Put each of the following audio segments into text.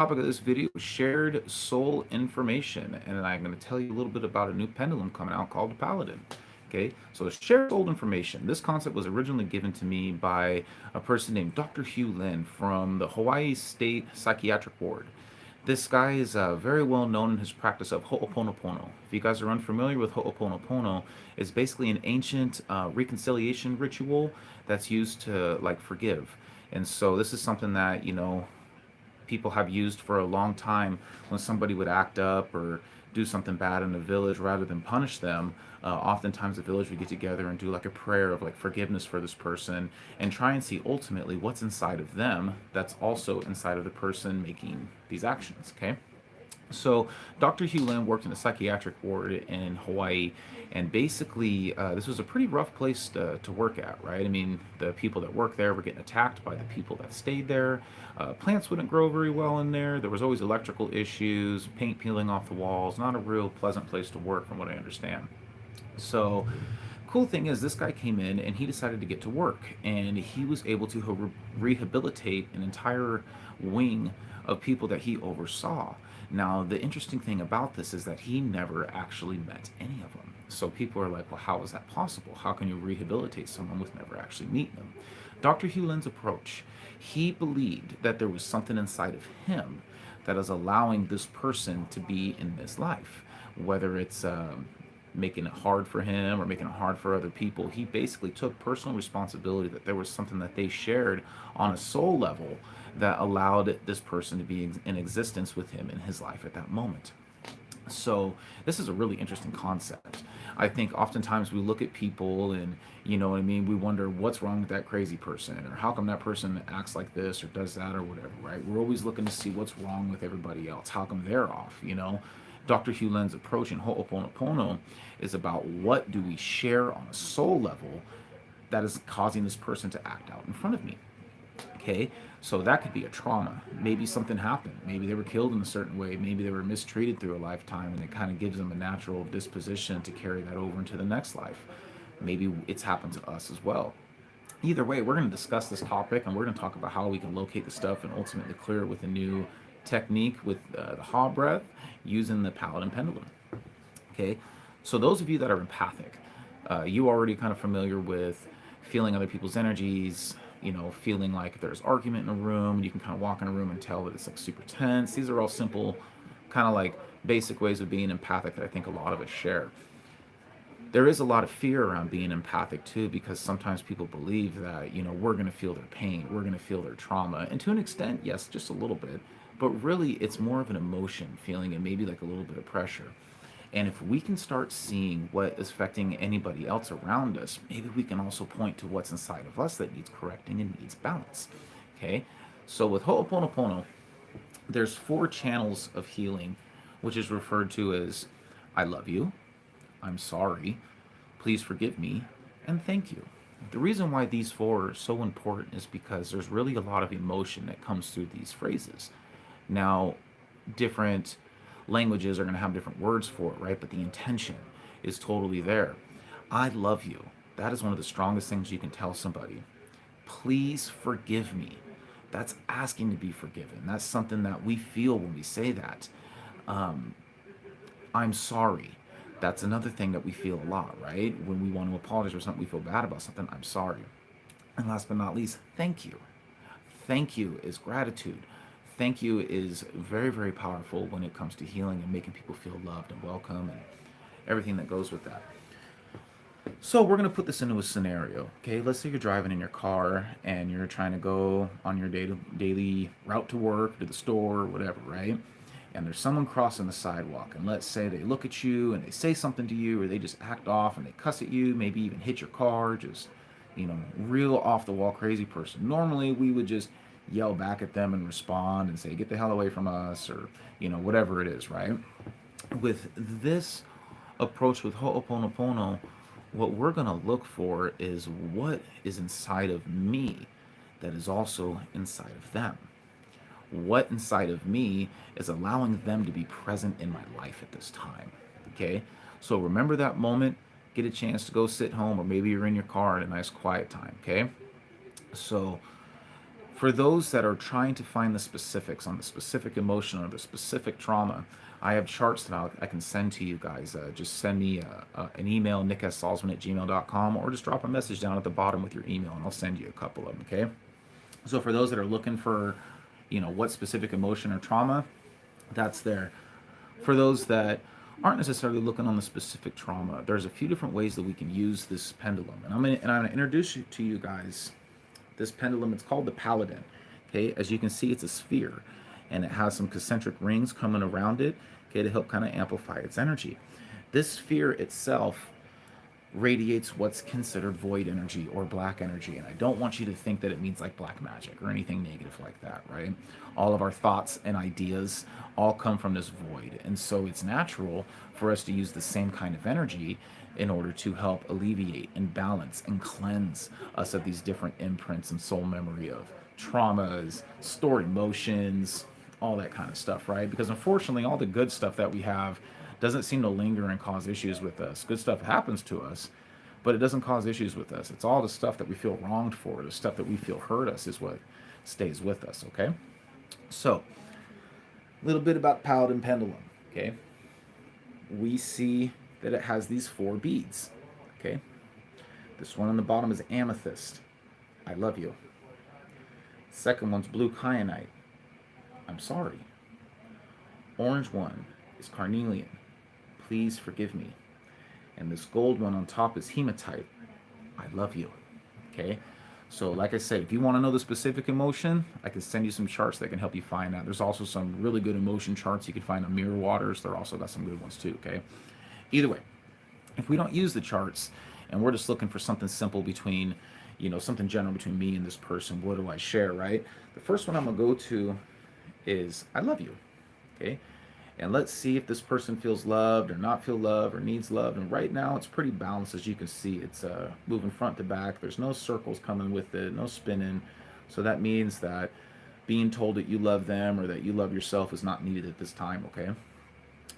Topic of this video is shared soul information, and I'm going to tell you a little bit about a new pendulum coming out called the Paladin. Okay, so shared soul information. This concept was originally given to me by a person named Dr. Hugh Lin from the Hawaii State Psychiatric Ward. This guy is very well known in his practice of Ho'oponopono. If you guys are unfamiliar with Ho'oponopono, it's basically an ancient reconciliation ritual that's used to like forgive. And so this is something that, people have used for a long time when somebody would act up or do something bad in the village rather than punish them. Oftentimes the village would get together and do like a prayer of like forgiveness for this person and try and see ultimately what's inside of them that's also inside of the person making these actions. Okay, so Dr. Hugh Lim worked in a psychiatric ward in Hawaii, and basically this was a pretty rough place to work at, right? I mean, the people that worked there were getting attacked by the people that stayed there. Plants wouldn't grow very well in there. There was always electrical issues, paint peeling off the walls. Not a real pleasant place to work, from what I understand. So cool thing is this guy came in and he decided to get to work, and he was able to rehabilitate an entire wing of people that he oversaw. Now the interesting thing about this is that he never actually met any of them. So people are like, well, how is that possible? How can you rehabilitate someone with never actually meeting them? Dr. Hewlin's approach, he believed that there was something inside of him that is allowing this person to be in this life, whether it's making it hard for him or making it hard for other people. He basically took personal responsibility that there was something that they shared on a soul level that allowed this person to be in existence with him in his life at that moment. So this is a really interesting concept. I think oftentimes we look at people and, you know what I mean, we wonder what's wrong with that crazy person, or how come that person acts like this or does that or whatever, right? We're always looking to see what's wrong with everybody else. How come they're off? Dr. Hugh Lin's approach in Ho'oponopono is about what do we share on a soul level that is causing this person to act out in front of me. Okay, so that could be a trauma. Maybe something happened. Maybe they were killed in a certain way. Maybe they were mistreated through a lifetime, and it kind of gives them a natural disposition to carry that over into the next life. Maybe it's happened to us as well. Either way, we're going to discuss this topic, and we're going to talk about how we can locate the stuff and ultimately clear it with a new technique with the Ha breath using the Paladin Pendulum. Okay, so those of you that are empathic, you already kind of familiar with feeling other people's energies, feeling like if there's argument in a room, you can kind of walk in a room and tell that it's like super tense. These are all simple, kind of like basic ways of being empathic that I think a lot of us share. There is a lot of fear around being empathic too, because sometimes people believe that, we're going to feel their pain, we're going to feel their trauma. And to an extent, yes, just a little bit, but really it's more of an emotion feeling and maybe like a little bit of pressure. And if we can start seeing what is affecting anybody else around us, maybe we can also point to what's inside of us that needs correcting and needs balance. Okay? So with Ho'oponopono, there's 4 channels of healing, which is referred to as I love you, I'm sorry, please forgive me, and thank you. The reason why these 4 are so important is because there's really a lot of emotion that comes through these phrases. Now, different languages are going to have different words for it, right? But the intention is totally there. I love you. That is one of the strongest things you can tell somebody. Please forgive me. That's asking to be forgiven. That's something that we feel when we say that. I'm sorry. That's another thing that we feel a lot, right? When we want to apologize for something, we feel bad about something, I'm sorry. And last but not least, thank you. Thank you is gratitude. Thank you is very, very powerful when it comes to healing and making people feel loved and welcome and everything that goes with that. So we're going to put this into a scenario. Okay, let's say you're driving in your car and you're trying to go on your daily route to work, to the store, whatever, right? And there's someone crossing the sidewalk, and let's say they look at you and they say something to you, or they just act off and they cuss at you, maybe even hit your car, just, real off the wall crazy person. Normally we would just yell back at them and respond and say, get the hell away from us, or, whatever it is, right? With this approach with Ho'oponopono, what we're going to look for is what is inside of me that is also inside of them. What inside of me is allowing them to be present in my life at this time. Okay? So remember that moment, get a chance to go sit home, or maybe you're in your car at a nice quiet time. Okay? So For those that are trying to find the specifics on the specific emotion or the specific trauma, I have charts that I can send to you guys. Just send me an email, nickssalzman@gmail.com, or just drop a message down at the bottom with your email, and I'll send you a couple of them, okay? So for those that are looking for, what specific emotion or trauma, that's there. For those that aren't necessarily looking on the specific trauma, there's a few different ways that we can use this pendulum. And I'm gonna introduce you to you guys this pendulum. It's called the Paladin. Okay, as you can see, it's a sphere, and it has some concentric rings coming around it, okay, to help kind of amplify its energy. This sphere itself radiates what's considered void energy or black energy. And I don't want you to think that it means like black magic or anything negative like that, right? All of our thoughts and ideas all come from this void. And so it's natural for us to use the same kind of energy in order to help alleviate and balance and cleanse us of these different imprints and soul memory of traumas, stored emotions, all that kind of stuff, right? Because unfortunately, all the good stuff that we have doesn't seem to linger and cause issues with us. Good stuff happens to us, but it doesn't cause issues with us. It's all the stuff that we feel wronged for, the stuff that we feel hurt us is what stays with us, okay? So, a little bit about Paladin Pendulum, okay? We see that it has these 4 beads, okay? This one on the bottom is amethyst. I love you. Second one's blue kyanite. I'm sorry. Orange one is carnelian. Please forgive me. And this gold one on top is hematite. I love you. Okay? So like I said, if you want to know the specific emotion, I can send you some charts that can help you find that. There's also some really good emotion charts you can find on Mirror Waters. They're also got some good ones too, okay? Either way, if we don't use the charts and we're just looking for something simple between, something general between me and this person, what do I share, right? The first one I'm going to go to is I love you, okay? And let's see if this person feels loved or not feel loved or needs love. And right now it's pretty balanced, as you can see. It's moving front to back. There's no circles coming with it, no spinning. So that means that being told that you love them or that you love yourself is not needed at this time, okay?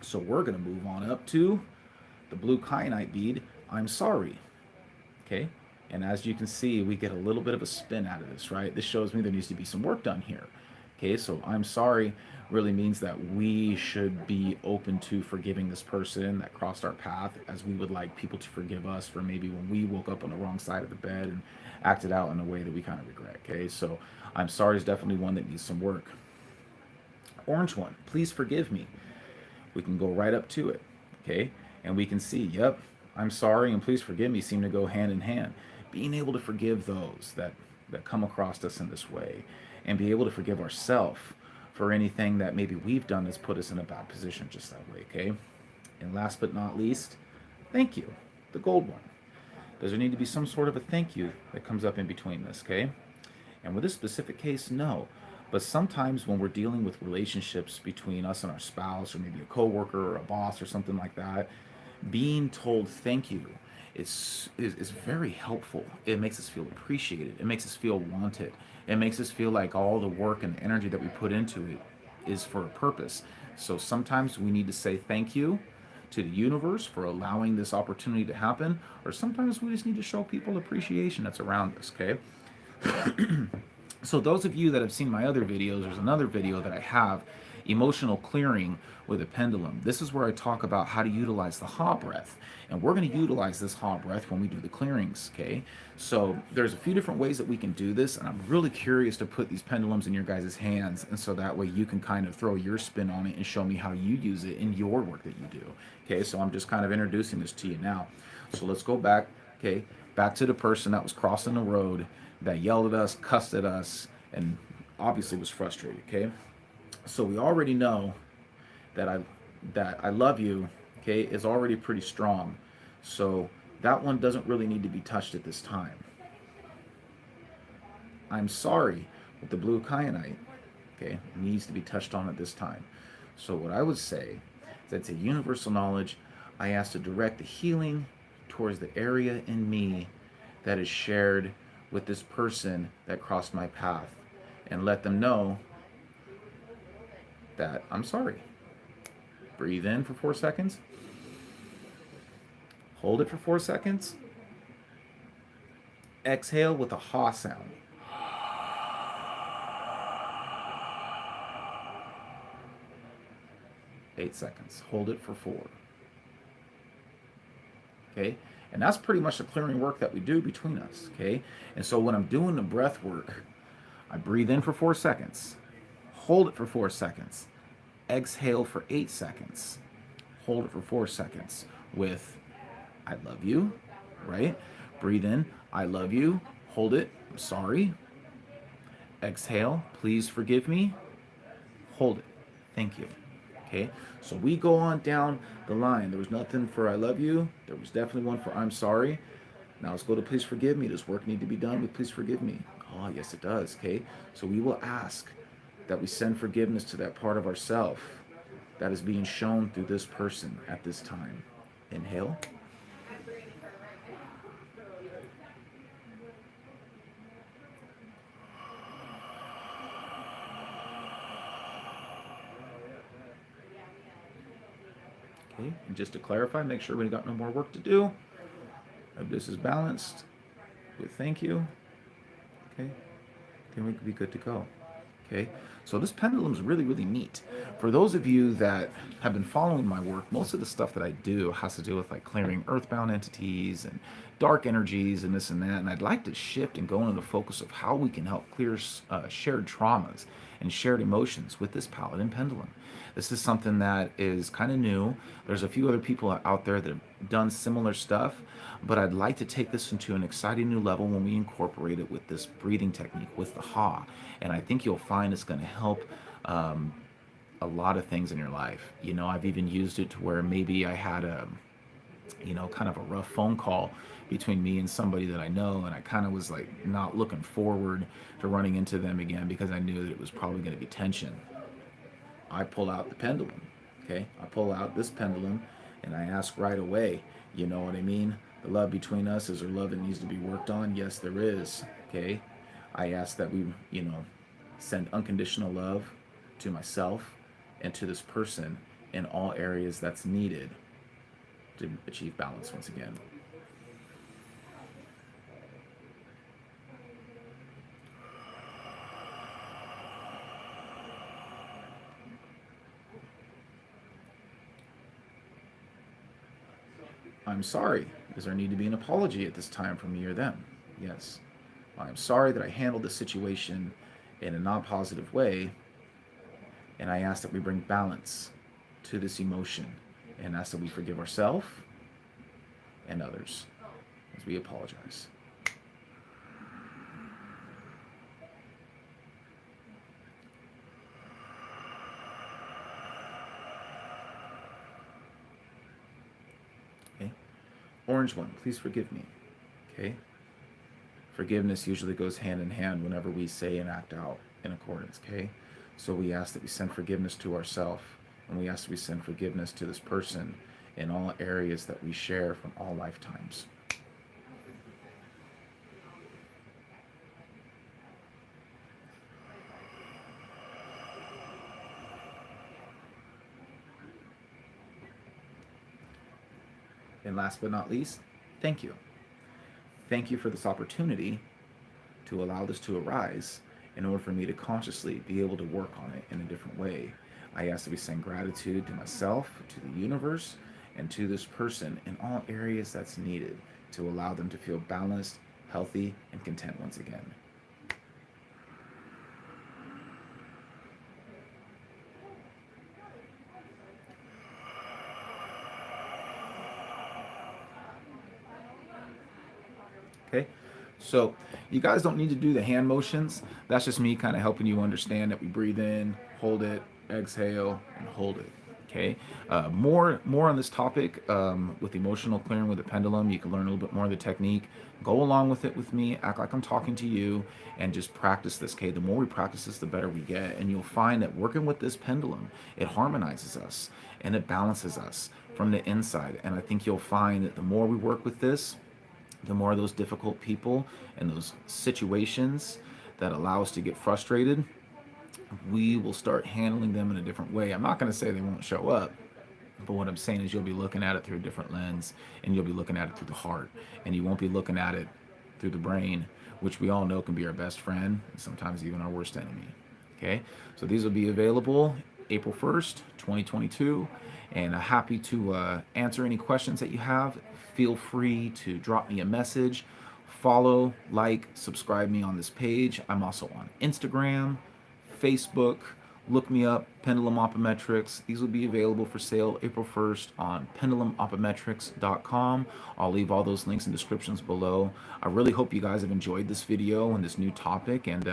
So we're going to move on up to the blue kyanite bead. I'm sorry, okay? And as you can see, we get a little bit of a spin out of this, right? This shows me there needs to be some work done here. Okay, so I'm sorry really means that we should be open to forgiving this person that crossed our path, as we would like people to forgive us for maybe when we woke up on the wrong side of the bed and acted out in a way that we kind of regret. Okay, so I'm sorry is definitely one that needs some work. Orange one, please forgive me. We can go right up to it, okay, and we can see, yep, I'm sorry and please forgive me seem to go hand in hand. Being able to forgive those that come across us in this way, and be able to forgive ourselves for anything that maybe we've done that's put us in a bad position just that way, okay? And last but not least, thank you, the gold one. Does there need to be some sort of a thank you that comes up in between this, okay? And with this specific case, no. But sometimes when we're dealing with relationships between us and our spouse, or maybe a coworker or a boss or something like that, being told thank you is very helpful. It makes us feel appreciated. It makes us feel wanted. It makes us feel like all the work and the energy that we put into it is for a purpose. So sometimes we need to say thank you to the universe for allowing this opportunity to happen, or sometimes we just need to show people appreciation that's around us, okay? So those of you that have seen my other videos, there's another video that I have, emotional clearing with a pendulum. This is where I talk about how to utilize the ha breath. And we're going to utilize this ha breath when we do the clearings, okay? So there's a few different ways that we can do this, and I'm really curious to put these pendulums in your guys' hands, and so that way you can kind of throw your spin on it and show me how you use it in your work that you do. Okay, so I'm just kind of introducing this to you now. So let's go back, okay, back to the person that was crossing the road, that yelled at us, cussed at us, and obviously was frustrated, okay? So we already know that I love you, okay, is already pretty strong. So that one doesn't really need to be touched at this time. I'm sorry with the blue kyanite, okay, needs to be touched on at this time. So what I would say is that's a universal knowledge. I ask to direct the healing towards the area in me that is shared with this person that crossed my path, and let them know that I'm sorry. Breathe in for 4 seconds. Hold it for 4 seconds. Exhale with a ha sound. 8 seconds. Hold it for 4. Okay? And that's pretty much the clearing work that we do between us. Okay? And so when I'm doing the breath work, I breathe in for 4 seconds, hold it for 4 seconds, exhale for 8 seconds, hold it for 4 seconds with I love you, right? Breathe in, I love you, hold it, I'm sorry. Exhale, please forgive me, hold it, thank you. Okay, so we go on down the line. There was nothing for I love you. There was definitely one for I'm sorry. Now let's go to please forgive me. Does work need to be done with please forgive me? Oh, yes, it does. Okay, so we will ask that we send forgiveness to that part of ourself that is being shown through this person at this time. Inhale. Okay, and just to clarify, make sure we got no more work to do. If this is balanced with thank you, okay, then we could be good to go. Okay, so this pendulum is really, really neat. For those of you that have been following my work, most of the stuff that I do has to do with like clearing earthbound entities and dark energies and this and that. And I'd like to shift and go into the focus of how we can help clear shared traumas and shared emotions with this Paladin Pendulum. This is something that is kind of new. There's a few other people out there that have done similar stuff, but I'd like to take this into an exciting new level when we incorporate it with this breathing technique, with the ha. And I think you'll find it's going to help a lot of things in your life. You know, I've even used it to where maybe I had a, you know, kind of a rough phone call between me and somebody that I know, and I kind of was like not looking forward to running into them again because I knew that it was probably going to be tension. I pull out the pendulum, okay? I pull out this pendulum and I ask right away, you know what I mean? The love between us, is there love that needs to be worked on? Yes, there is, okay? I ask that we, you know, send unconditional love to myself and to this person in all areas that's needed to achieve balance once again. I'm sorry. Does there need to be an apology at this time from me or them? Yes. I'm sorry that I handled the situation in a non-positive way, and I ask that we bring balance to this emotion, and ask that we forgive ourselves and others as we apologize. Okay. Orange one, please forgive me. Okay. Forgiveness usually goes hand in hand whenever we say and act out in accordance. Okay. So we ask that we send forgiveness to ourselves, and we ask that we send forgiveness to this person in all areas that we share from all lifetimes. And last but not least, thank you. Thank you for this opportunity to allow this to arise in order for me to consciously be able to work on it in a different way. I ask that we send gratitude to myself, to the universe, and to this person in all areas that's needed to allow them to feel balanced, healthy, and content once again. Okay, so you guys don't need to do the hand motions. That's just me kind of helping you understand that we breathe in, hold it, exhale, and hold it. Okay, more on this topic with emotional clearing with the pendulum. You can learn a little bit more of the technique. Go along with it with me. Act like I'm talking to you, and just practice this. Okay, the more we practice this, the better we get. And you'll find that working with this pendulum, it harmonizes us and it balances us from the inside. And I think you'll find that the more we work with this, the more those difficult people and those situations that allow us to get frustrated, we will start handling them in a different way. I'm not going to say they won't show up, but what I'm saying is you'll be looking at it through a different lens, and you'll be looking at it through the heart, and you won't be looking at it through the brain, which we all know can be our best friend and sometimes even our worst enemy. Okay, so these will be available April 1st, 2022. And happy to answer any questions that you have. Feel free to drop me a message. Follow, like, subscribe me on this page. I'm also on Instagram, Facebook. Look me up, Pendulum Optometrics. These will be available for sale April 1st on pendulumoptometrics.com. I'll leave all those links and descriptions below. I really hope you guys have enjoyed this video and this new topic. And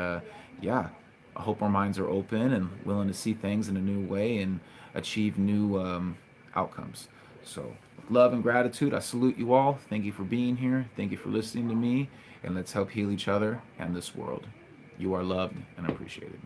yeah, I hope our minds are open and willing to see things in a new way and achieve new outcomes. So, with love and gratitude, I salute you all. Thank you for being here. Thank you for listening to me. And let's help heal each other and this world. You are loved and appreciated.